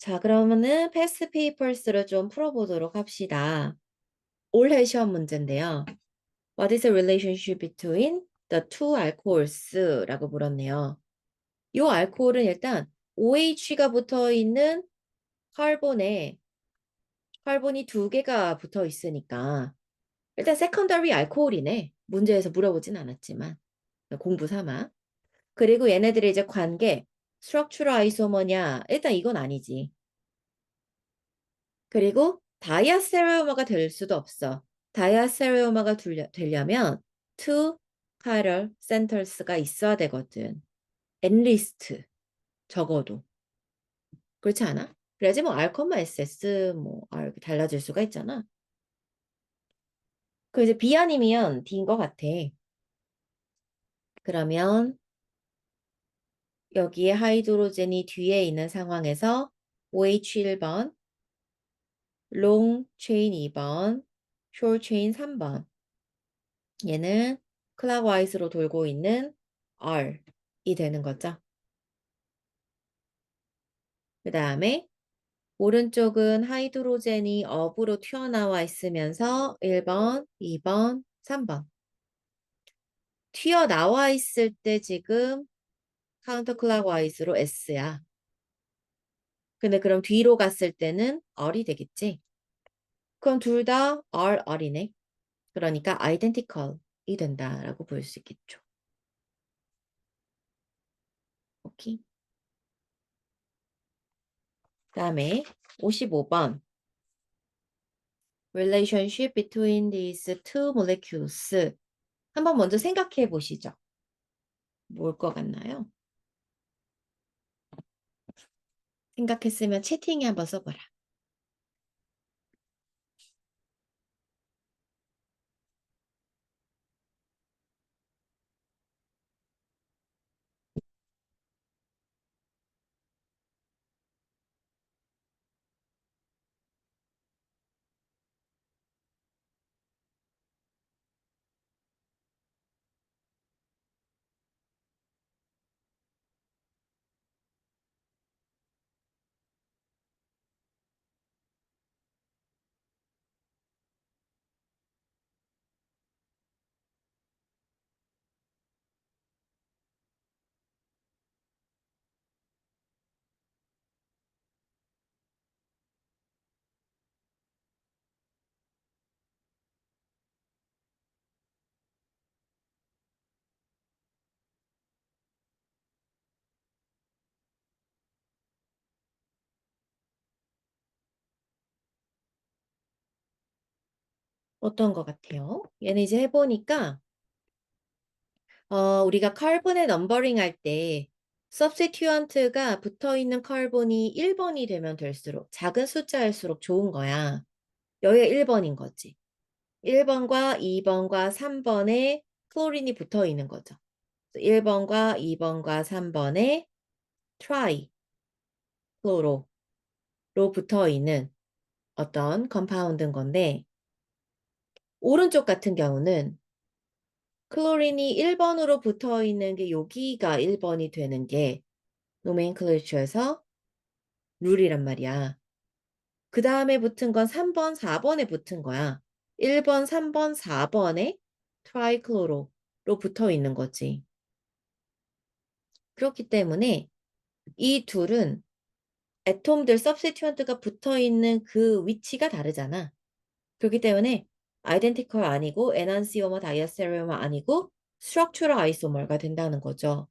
자, 그러면은 패스트 페이퍼스를 좀 풀어보도록 합시다. 올해 시험 문제인데요. What is the relationship between the two alcohols? 라고 물었네요. 이 알코올은 일단 OH가 붙어 있는 카본에 카본이 두 개가 붙어 있으니까 일단 세컨더리 알코올이네. 문제에서 물어보진 않았지만 공부 삼아. 그리고 얘네들의 이제 관계 스트럭처럴 아이소머냐? 일단 이건 아니지. 그리고 다이아세로마가 될 수도 없어. 다이아세로마가 되려면 two chiral centers가 있어야 되거든. at least 적어도. 그렇지 않아? 그래야지 뭐 R, SS 뭐 R 이렇게 달라질 수가 있잖아. 그 이제 B 아니면 D인 것 같아. 그러면 여기에 하이드로젠이 뒤에 있는 상황에서 OH 1번, 롱 체인 2번, 숄 체인 3번. 얘는 클락와이즈로 돌고 있는 R이 되는 거죠. 그 다음에 오른쪽은 하이드로젠이 업으로 튀어나와 있으면서 1번, 2번, 3번. 튀어나와 있을 때 지금 카운터 클락와이즈로 S야. 근데 그럼 뒤로 갔을 때는 R이 되겠지? 그럼 둘 다 R이네. 그러니까 identical이 된다라고 볼 수 있겠죠. 오케이. 그다음에 55번. relationship between these two molecules. 한번 먼저 생각해 보시죠. 뭘 것 같나요? 생각했으면 채팅에 한번 써봐라. 어떤 것 같아요? 얘는 이제 해보니까 우리가 카본의 넘버링 할 때 substituent가 붙어있는 카본이 1번이 되면 될수록 작은 숫자일수록 좋은 거야. 여기가 1번인 거지. 1번과 2번과 3번에 클로린이 붙어 있는 거죠. 1번과 2번과 3번에 트라이 클로로로 붙어 있는 어떤 컴파운드인 건데 오른쪽 같은 경우는 클로린이 1번으로 붙어 있는 게 여기가 1번이 되는 게 노멘클레이처에서 룰이란 말이야. 그 다음에 붙은 건 3번, 4번에 붙은 거야. 1번, 3번, 4번에 트라이클로로로 붙어 있는 거지. 그렇기 때문에 이 둘은 애톰들 서브스티튜언트가 붙어 있는 그 위치가 다르잖아. 그렇기 때문에 아이덴티컬 아니고 에넌시오머 다이아세리오머 아니고 스트럭처럴 아이소머가 된다는 거죠.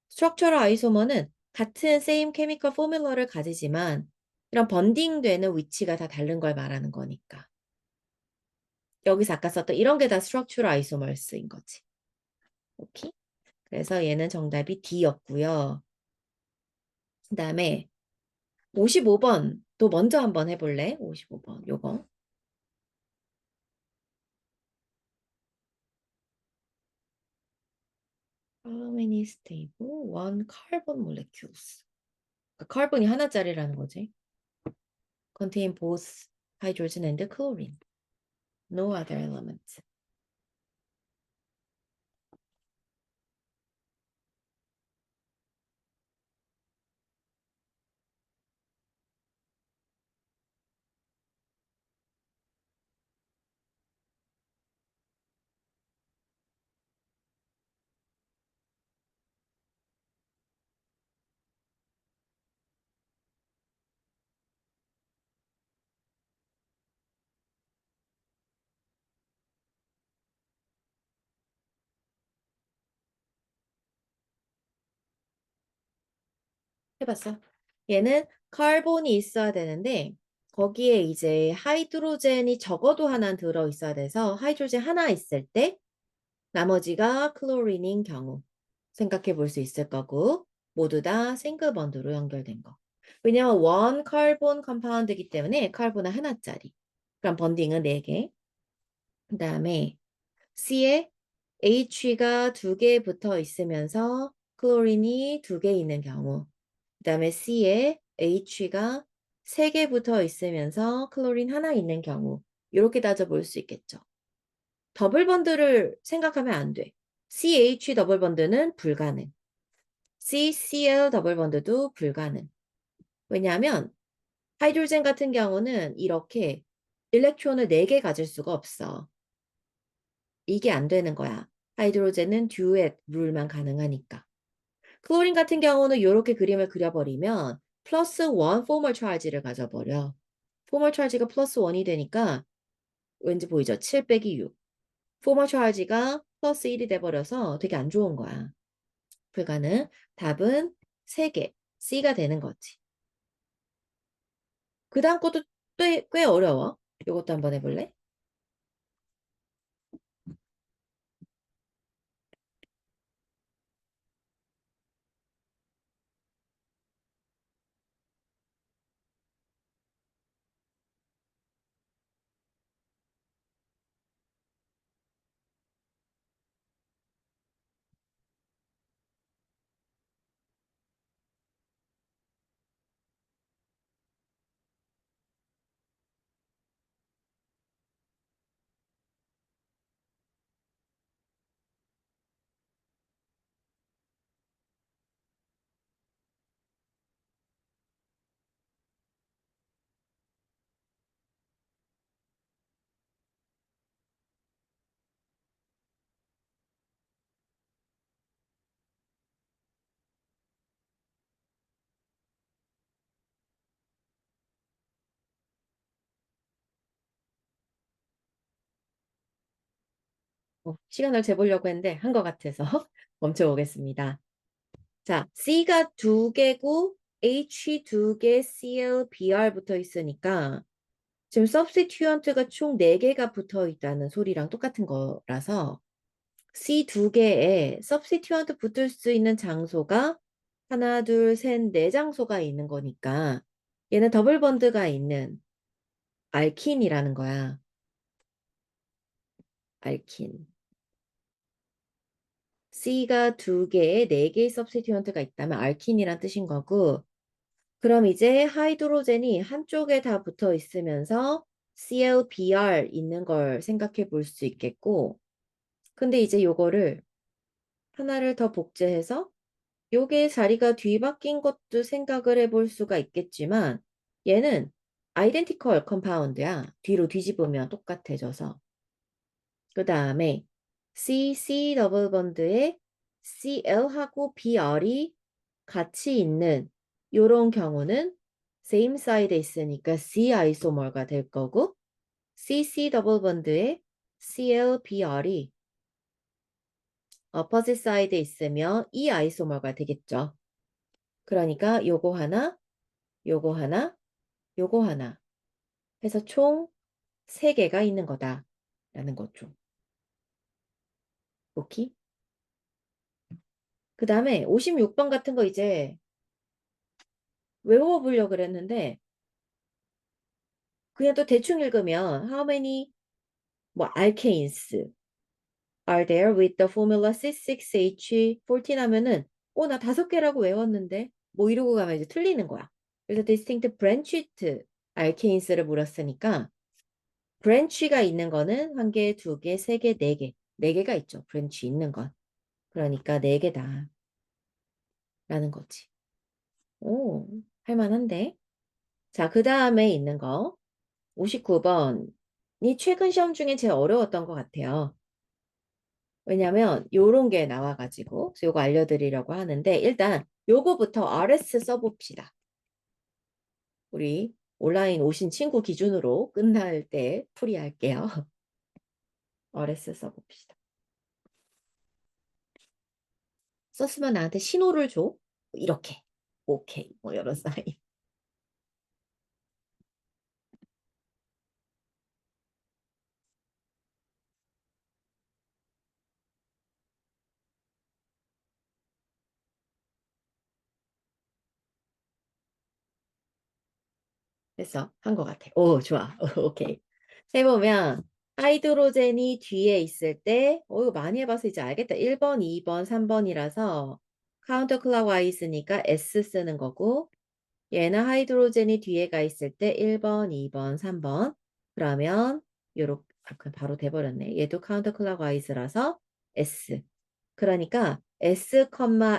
스트럭처럴 아이소머는 같은 same chemical formula를 가지지만 이런 번딩되는 위치가 다 다른 걸 말하는 거니까. 여기서 아까 썼던 이런 게 다 스트럭처럴 아이소머스인 거지. 오케이? 그래서 얘는 정답이 D였고요. 그 다음에 55번 또 먼저 한번 해볼래? 55번 요거. How many stable one carbon molecules? 그러니까 카본이 하나짜리라는 거지. Contain both hydrogen and chlorine. No other element. 해봤어. 얘는 카본이 있어야 되는데 거기에 이제 하이드로젠이 적어도 하나 들어 있어야 돼서 하이드로젠 하나 있을 때 나머지가 클로린인 경우 생각해 볼 수 있을 거고 모두 다 싱글 번드로 연결된 거. 왜냐면 원 카본 컴파운드이기 때문에 카본은 하나짜리. 그럼 번딩은 4개. 그 다음에 C에 H가 2개 붙어 있으면서 클로린이 2개 있는 경우. 그 다음에 C에 H가 3개 붙어 있으면서 클로린 하나 있는 경우. 이렇게 따져볼 수 있겠죠. 더블 번드를 생각하면 안 돼. CH 더블 번드는 불가능. CCl 더블 번드도 불가능. 왜냐하면 하이드로젠 같은 경우는 이렇게 일렉트론을 4개 가질 수가 없어. 이게 안 되는 거야. 하이드로젠은 듀엣 룰만 가능하니까. 클로린 같은 경우는 이렇게 그림을 그려버리면 플러스 1 포멀 차지를 가져버려. 포멀 차지가 플러스 1이 되니까 왠지 보이죠? 7 빼기 6. 포멀 차지가 플러스 1이 돼버려서 되게 안 좋은 거야. 불가능. 답은 3개. C가 되는 거지. 그 다음 것도 꽤 어려워. 이것도 한번 해볼래? 시간을 재보려고 했는데 한 것 같아서 멈춰보겠습니다. 자, C가 2개고 H 2개, Cl, Br 붙어 있으니까 지금 substituent가 총 4개가 붙어 있다는 소리랑 똑같은 거라서 C 2개에 substituent 붙을 수 있는 장소가 하나, 둘, 셋, 네 장소가 있는 거니까 얘는 더블 번드가 있는 알킨이라는 거야. 알킨. C가 2개에 4개의 substituent가 있다면 알킨이란 뜻인 거고 그럼 이제 하이드로젠이 한쪽에 다 붙어 있으면서 ClBr 있는 걸 생각해 볼 수 있겠고 근데 이제 요거를 하나를 더 복제해서 요게 자리가 뒤바뀐 것도 생각을 해볼 수가 있겠지만 얘는 아이덴티컬 컴파운드야. 뒤로 뒤집으면 똑같아져서. 그 다음에 C 더블 번드에 CL하고 BR이 같이 있는 요런 경우는 same side에 있으니까 C 아이소머가 될 거고 C 더블 번드에 CL, BR이 opposite side에 있으면 E 아이소머가 되겠죠. 그러니까 요거 하나, 요거 하나, 요거 하나 해서 총 3개가 있는 거다 라는 거죠. 오케이? 그 다음에 56번 같은 거 이제 외워보려고 그랬는데 그냥 또 대충 읽으면 how many 뭐 alkanes are there with the formula C6H14 하면은 나 5개라고 외웠는데 뭐 이러고 가면 이제 틀리는 거야. 그래서 distinct branched alkanes를 물었으니까 branch가 있는 거는 1개, 2개, 3개, 4개. 4개가 있죠. branch 있는 건. 그러니까 4개다 라는 거지. 오, 할만한데. 자, 그 다음에 있는 거 59번이 최근 시험 중에 제일 어려웠던 것 같아요. 왜냐면 요런 게 나와가지고 그래서 요거 알려드리려고 하는데 일단 요거부터 RS 써봅시다. 우리 온라인 오신 친구 기준으로 끝날 때 풀이할게요. RS 써봅시다. 썼으면 나한테 신호를 줘. 이렇게. 오케이. 뭐 이런 사인. 됐어. 한 것 같아. 오, 좋아. 오케이. 해보면 하이드로젠이 뒤에 있을 때, 이거 많이 해봐서 이제 알겠다. 1번, 2번, 3번이라서 카운터 클락와이즈니까 S 쓰는 거고, 얘는 하이드로젠이 뒤에가 있을 때 1번, 2번, 3번. 그러면 요렇게 그냥 바로 돼버렸네. 얘도 카운터 클락와이즈라서 S. 그러니까 S,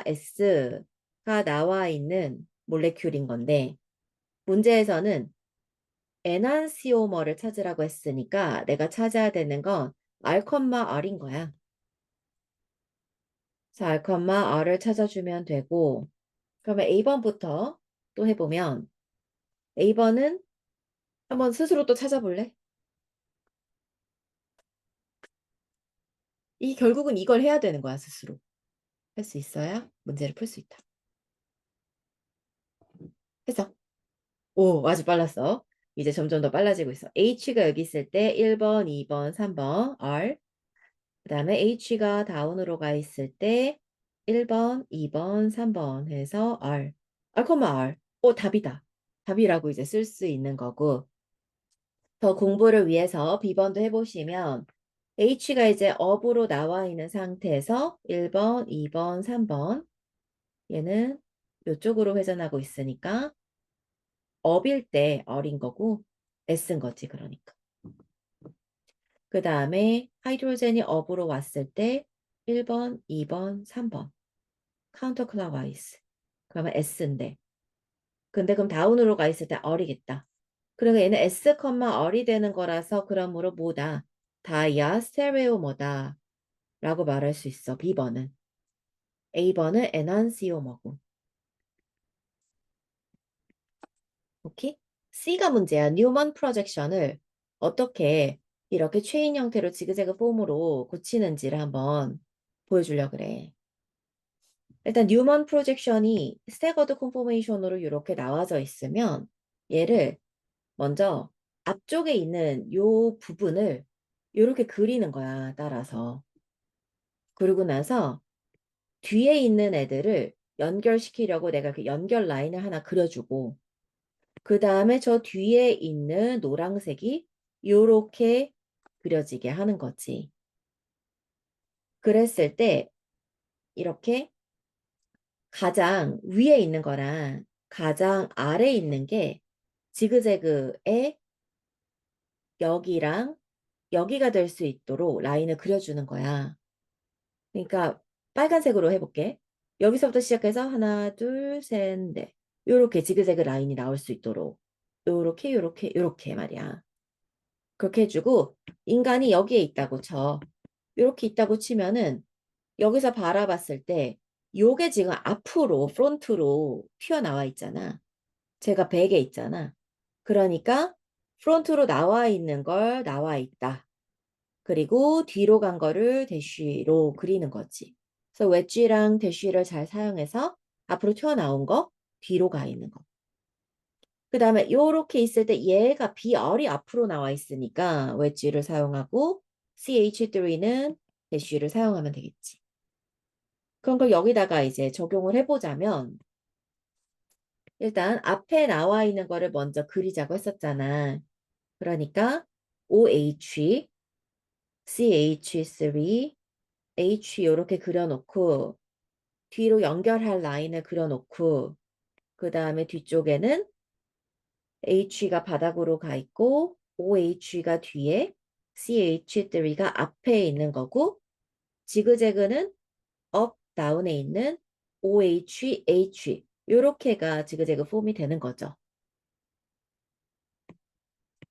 S가 나와 있는 몰레큘인 건데 문제에서는 에난시오머를 찾으라고 했으니까 내가 찾아야 되는 건 R, R인 거야. 그래서 R, R을 찾아주면 되고 그러면 A번부터 또 해보면 A번은 한번 스스로 또 찾아볼래? 이 결국은 이걸 해야 되는 거야, 스스로. 할 수 있어야 문제를 풀 수 있다. 해서 오, 아주 빨랐어. 이제 점점 더 빨라지고 있어. H가 여기 있을 때 1번, 2번, 3번 R. 그 다음에 H가 다운으로 가 있을 때 1번, 2번, 3번 해서 R. R, R. 답이다. 답이라고 이제 쓸 수 있는 거고. 더 공부를 위해서 B번도 해보시면 H가 이제 업으로 나와 있는 상태에서 1번, 2번, 3번 얘는 이쪽으로 회전하고 있으니까 업일 때 어린 거고 S인 거지 그러니까. 그 다음에 하이드로젠이 업으로 왔을 때 1번, 2번, 3번 카운터 클락와이즈 그러면 S인데 근데 그럼 다운으로 가 있을 때 R이겠다. 그러니까 얘는 S, R이 되는 거라서 그러므로 뭐다? 다이아 스테레오 뭐다 라고 말할 수 있어. B번은. A번은 에넌시오머고. 오케이? C가 문제야. 뉴먼 프로젝션을 어떻게 이렇게 체인 형태로 지그재그 폼으로 고치는지를 한번 보여주려고 그래. 일단 뉴먼 프로젝션이 스태거드 콘포메이션으로 이렇게 나와져 있으면 얘를 먼저 앞쪽에 있는 요 부분을 이렇게 그리는 거야. 따라서. 그리고 나서 뒤에 있는 애들을 연결시키려고 내가 그 연결 라인을 하나 그려주고 그 다음에 저 뒤에 있는 노란색이 요렇게 그려지게 하는 거지. 그랬을 때 이렇게 가장 위에 있는 거랑 가장 아래에 있는 게 지그재그의 여기랑 여기가 될 수 있도록 라인을 그려주는 거야. 그러니까 빨간색으로 해볼게. 여기서부터 시작해서 하나, 둘, 셋, 넷. 요렇게 지그재그 라인이 나올 수 있도록 요렇게 요렇게 요렇게 말이야. 그렇게 해주고 인간이 여기에 있다고 쳐. 요렇게 있다고 치면은 여기서 바라봤을 때 요게 지금 앞으로 프론트로 튀어나와 있잖아. 제가 백에 있잖아. 그러니까 프론트로 나와 있는 걸 나와 있다. 그리고 뒤로 간 거를 대쉬로 그리는 거지. 그래서 웨지랑 대쉬를 잘 사용해서 앞으로 튀어나온 거 뒤로 가 있는 거. 그 다음에 요렇게 있을 때 얘가 BR이 앞으로 나와 있으니까 웨지를 사용하고 CH3는 대쉬를 사용하면 되겠지. 그런 걸 여기다가 이제 적용을 해보자면 일단 앞에 나와 있는 거를 먼저 그리자고 했었잖아. 그러니까 OH, CH3, H 이렇게 그려놓고 뒤로 연결할 라인을 그려놓고 그 다음에 뒤쪽에는 H가 바닥으로 가 있고 OH가 뒤에 CH3가 앞에 있는 거고 지그재그는 업, 다운에 있는 OH, H 요렇게가 지그재그 폼이 되는 거죠.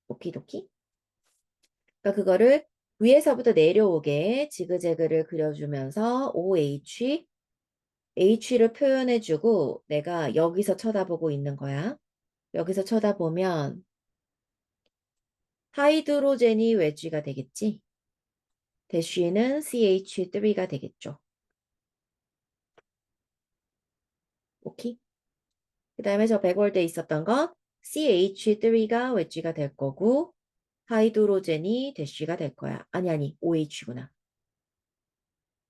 오키도키. 그러니까 그거를 위에서부터 내려오게 지그재그를 그려주면서 OH, H를 표현해주고 내가 여기서 쳐다보고 있는 거야. 여기서 쳐다보면 하이드로젠이 웨지가 되겠지. 대쉬는 CH3가 되겠죠. 오케이? 그 다음에 저 백월드에 있었던 건 CH3가 웨지가 될 거고 하이드로젠이 대쉬가 될 거야. 아니, OH구나.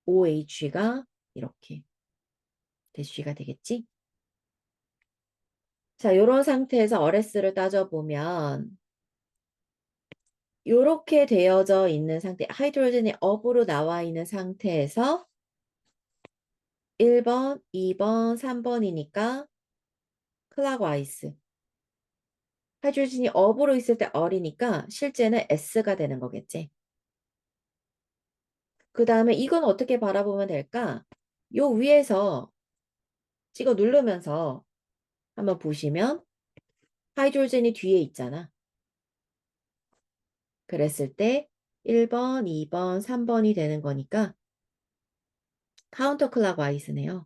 OH가 이렇게 대쉬가 되겠지? 자, 요런 상태에서 RS를 따져보면 요렇게 되어져 있는 상태, 하이드로젠이 업으로 나와 있는 상태에서 1번, 2번, 3번이니까 클락와이스. 하이드로젠이 업으로 있을 때 R이니까 실제는 S가 되는 거겠지. 그 다음에 이건 어떻게 바라보면 될까? 요 위에서 찍어 누르면서 한번 보시면 하이드로젠이 뒤에 있잖아. 그랬을 때 1번, 2번, 3번이 되는 거니까 카운터 클락와이스네요.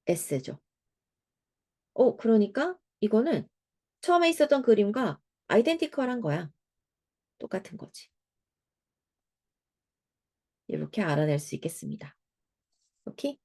S죠. 그러니까 이거는 처음에 있었던 그림과 아이덴티컬한 거야. 똑같은 거지. 이렇게 알아낼 수 있겠습니다. 오케이?